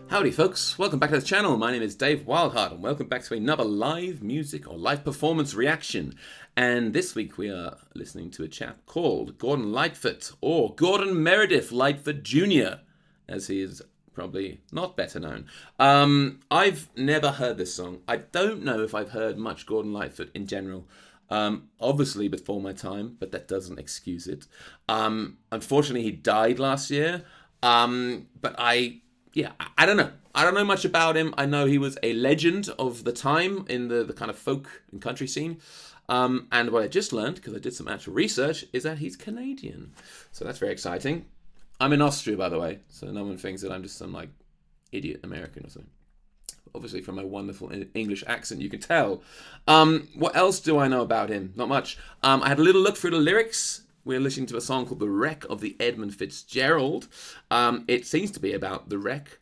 Howdy folks, welcome back to the channel. My name is Dave Wildheart and welcome back to another live music or live performance reaction. And this week we are listening to a chap called Gordon Lightfoot, or Gordon Meredith Lightfoot Jr., as he is probably not better known. I've never heard this song. I don't know if I've heard much Gordon Lightfoot in general. Obviously before my time, but that doesn't excuse it. Unfortunately he died last year, but I don't know. I don't know much about him. I know he was a legend of the time in the kind of folk and country scene. And what I just learned, because I did some actual research, is that he's Canadian. So that's very exciting. I'm in Austria, by the way, so no one thinks that I'm just some, like, idiot American or something. Obviously, from my wonderful English accent, you can tell. What else do I know about him? Not much. I had a little look through the lyrics. We're listening to a song called The Wreck of the Edmund Fitzgerald. It seems to be about the wreck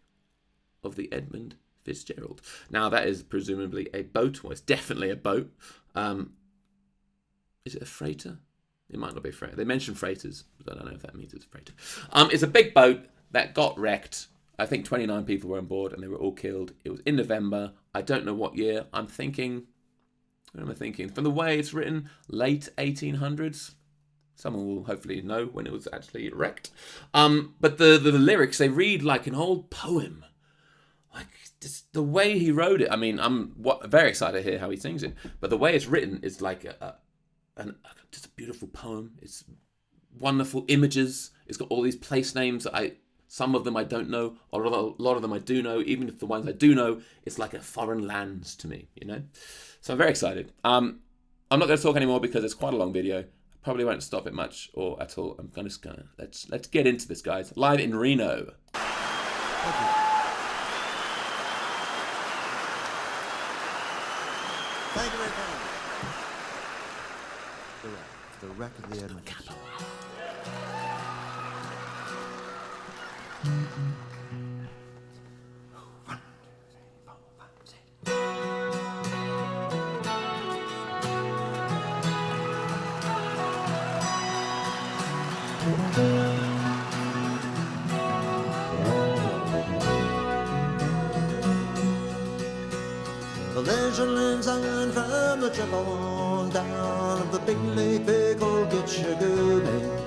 of the Edmund Fitzgerald. Now, that is presumably a boat. Well, it's definitely a boat. Is it a freighter? It might not be a freighter. They mention freighters, but I don't know if that means it's a freighter. It's a big boat that got wrecked. I think 29 people were on board and they were all killed. It was in November. I don't know what year. I'm thinking, what am I thinking? From the way it's written, late 1800s. Someone will hopefully know when it was actually wrecked. But the lyrics, they read like an old poem. Like, just the way he wrote it. I mean, I'm very excited to hear how he sings it. But the way it's written is like just a beautiful poem. It's wonderful images. It's got all these place names. Some of them I don't know. A lot of them I do know. Even if the ones I do know, it's like a foreign lands to me, you know? So I'm very excited. I'm not going to talk anymore because it's quite a long video. Probably won't stop it much or at all. I'm just gonna let's get into this, guys. Live in Reno. Thank you. Thank you very much. The wreck of the Edmund. The legend lives on from the trip on down of the big lake they call Gitchagoonie.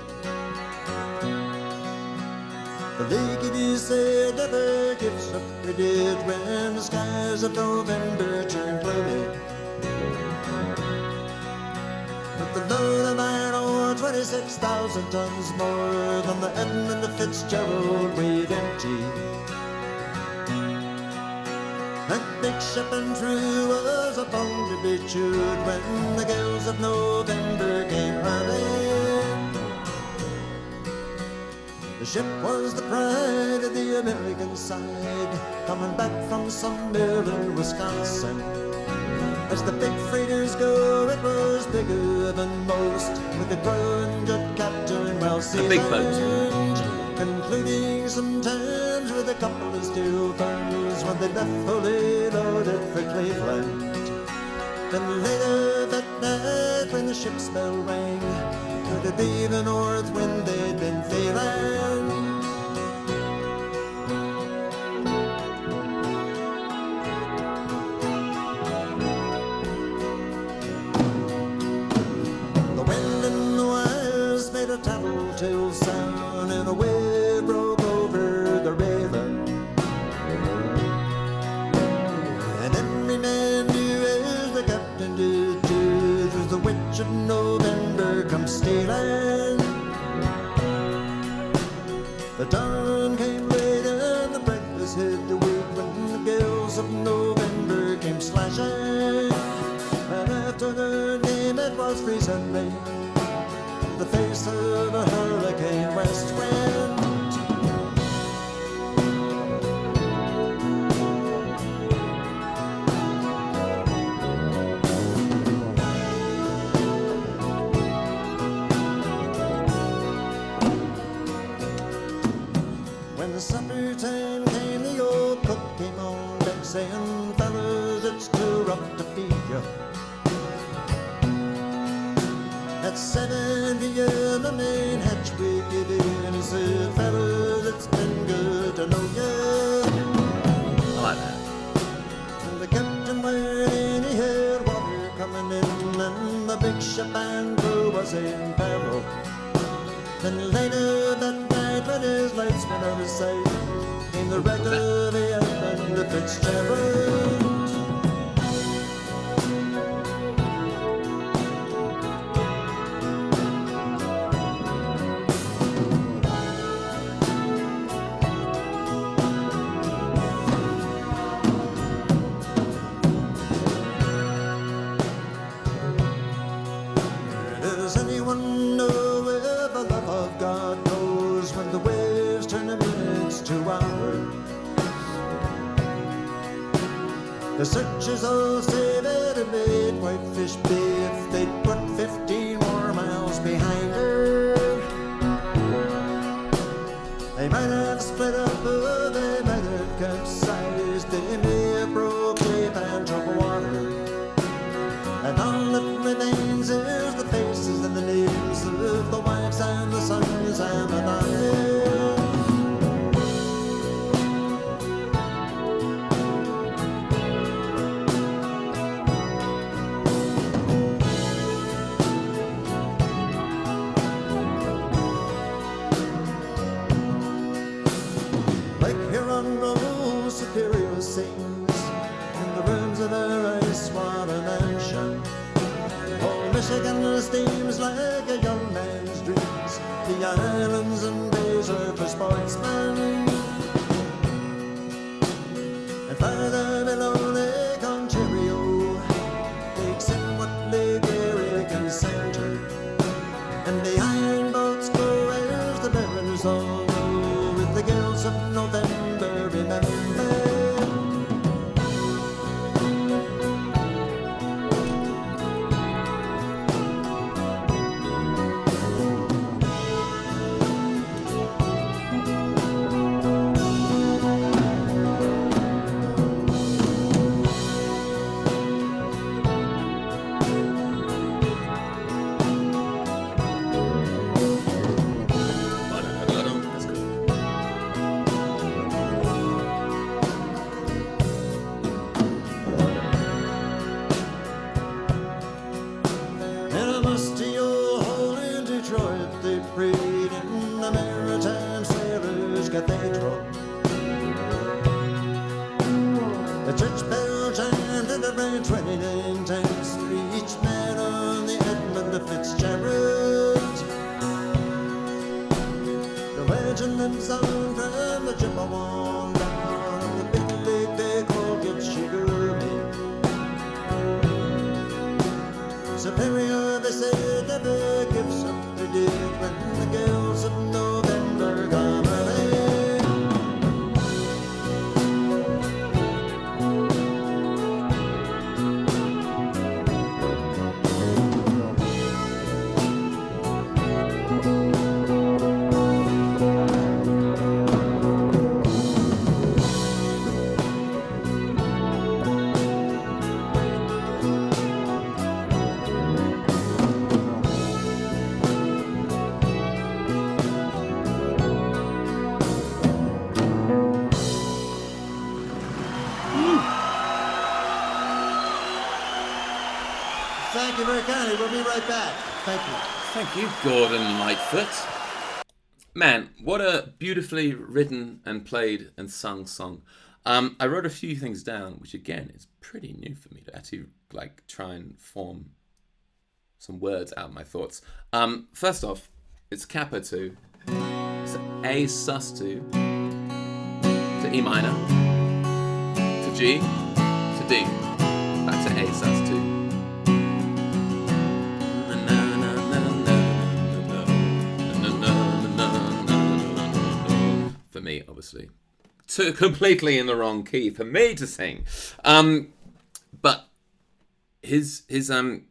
The lake, it is said, never gives up her dead when the skies of November turn gloomy. But the load of iron ore, 26,000 tons more than the Edmund Fitzgerald weighed empty. That big ship and crew was a bone to be chewed when the gales of November came running. The ship was the pride of the American side, coming back from some mill in Wisconsin. As the big freighters go, it was bigger than most, with a ground-up captain well seasoned, concluding sometimes with a couple of steel guns when they left fully loaded for Cleveland. Then later that night when the ship's bell rang, could it be the north wind they'd been feeling? The wind and the wires made a tattletale sound, and a wave broke over the railing. And every man knew, as the captain did too, there's the witch of November come stealing. The dawn came late and the breakfast hit the week when the gales of November came slashing. And after the name it was freezing rain, the face of a hurricane west wind. When the supper time came, the old cook came on deck saying, fellas, it's too rough to feed you. At 7 p.m. the main hatch we give in. He said, Then later that night when his lights went out of sight, came the wreck of the Edmund Fitzgerald. Does anyone know where the love of God goes when the waves turn the minutes to hours? The searchers all say that it made Whitefish Bay if they'd put 15 more miles behind her. They might have split up or they might have capsized. They may have broke Cape and drunk water. And all that remains is the faces and the names of the wives and the sons and the daughters. Like Huron Superior sings in the rooms of her ice water mansion. Oh, Michigan steams like a young man's dreams. The islands and bays are for sportsmen. And farther below Lake Ontario, takes in what Lake Erie can send her. And the iron boats go as the barons all go with the gales of November, remember. In a musty old hole in Detroit, they prayed in the Maritime Sailors' Cathedral. The church bell chimed and it rang 29 times for each man on the Edmund Fitzgerald. The legend lives on from the Chippewa down on the big lake they call Gitchigurumi. Superior, they say, never gives up the dig when the gales of November come early. Thank you very kindly. We'll be right back. Thank you. Thank you, Gordon Lightfoot. Man, what a beautifully written and played and sung song. I wrote a few things down, which again is pretty new for me to actually like try and form some words out of my thoughts. First off, it's Kappa 2, it's A sus2, to E minor, to G, to D, back to A sus2. For me, obviously, completely in the wrong key for me to sing. But his the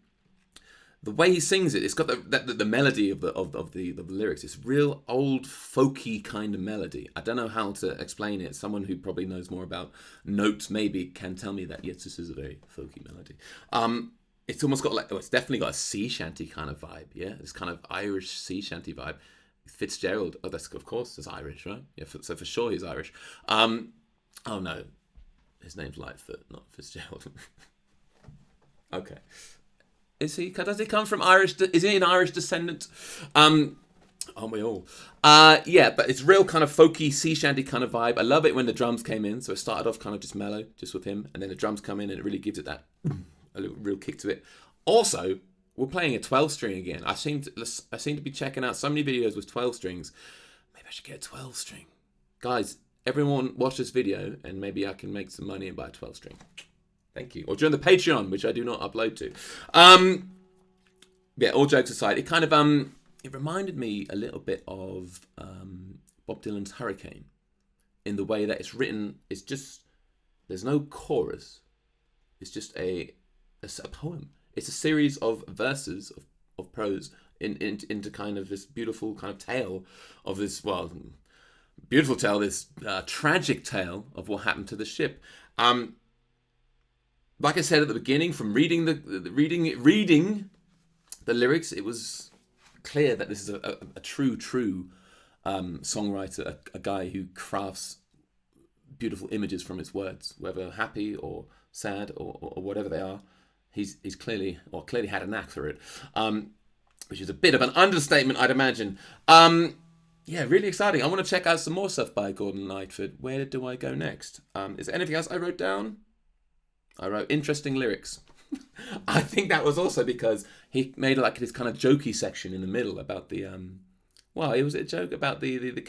way he sings it, it's got the melody of the lyrics. It's real old folky kind of melody. I don't know how to explain it. Someone who probably knows more about notes maybe can tell me that. Yes, this is a very folky melody. It's almost got it's definitely got a sea shanty kind of vibe. Yeah, this kind of Irish sea shanty vibe. Fitzgerald, that's of course is Irish, right? Yeah, so for sure he's Irish. Oh no, his name's Lightfoot, not Fitzgerald. Okay, is he? Does he come from Irish? Is he an Irish descendant? Aren't we all? Yeah, but it's real kind of folky sea shanty kind of vibe. I love it when the drums came in. So it started off kind of just mellow, just with him, and then the drums come in and it really gives it that a little real kick to it. Also, we're playing a 12 string again. I seem to be checking out so many videos with 12 strings. Maybe I should get a 12 string. Guys, everyone watch this video and maybe I can make some money and buy a 12 string. Thank you. Or join the Patreon, which I do not upload to. Yeah, all jokes aside, it kind of it reminded me a little bit of Bob Dylan's Hurricane in the way that it's written. It's just, there's no chorus. It's just a poem. It's a series of verses of prose into kind of this beautiful kind of tale of this, well, beautiful tale, this tragic tale of what happened to the ship. Like I said at the beginning, from reading the lyrics, it was clear that this is a true songwriter, a guy who crafts beautiful images from his words, whether happy or sad or whatever they are. He's clearly had a knack for it, which is a bit of an understatement, I'd imagine. Yeah, really exciting. I want to check out some more stuff by Gordon Lightfoot. Where do I go next? Is there anything else I wrote down? I wrote interesting lyrics. I think that was also because he made like this kind of jokey section in the middle about the well, it was a joke about the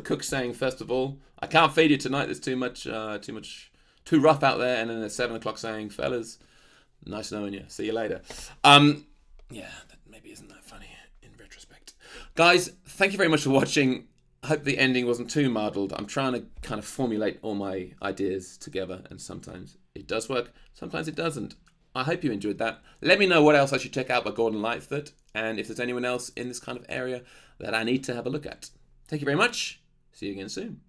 cook saying, first of all, I can't feed you tonight. There's too rough out there. And then at 7 o'clock saying, fellas, nice knowing you. See you later. Yeah, that maybe isn't that funny in retrospect. Guys, thank you very much for watching. I hope the ending wasn't too muddled. I'm trying to kind of formulate all my ideas together, and sometimes it does work, sometimes it doesn't. I hope you enjoyed that. Let me know what else I should check out by Gordon Lightfoot, and if there's anyone else in this kind of area that I need to have a look at. Thank you very much. See you again soon.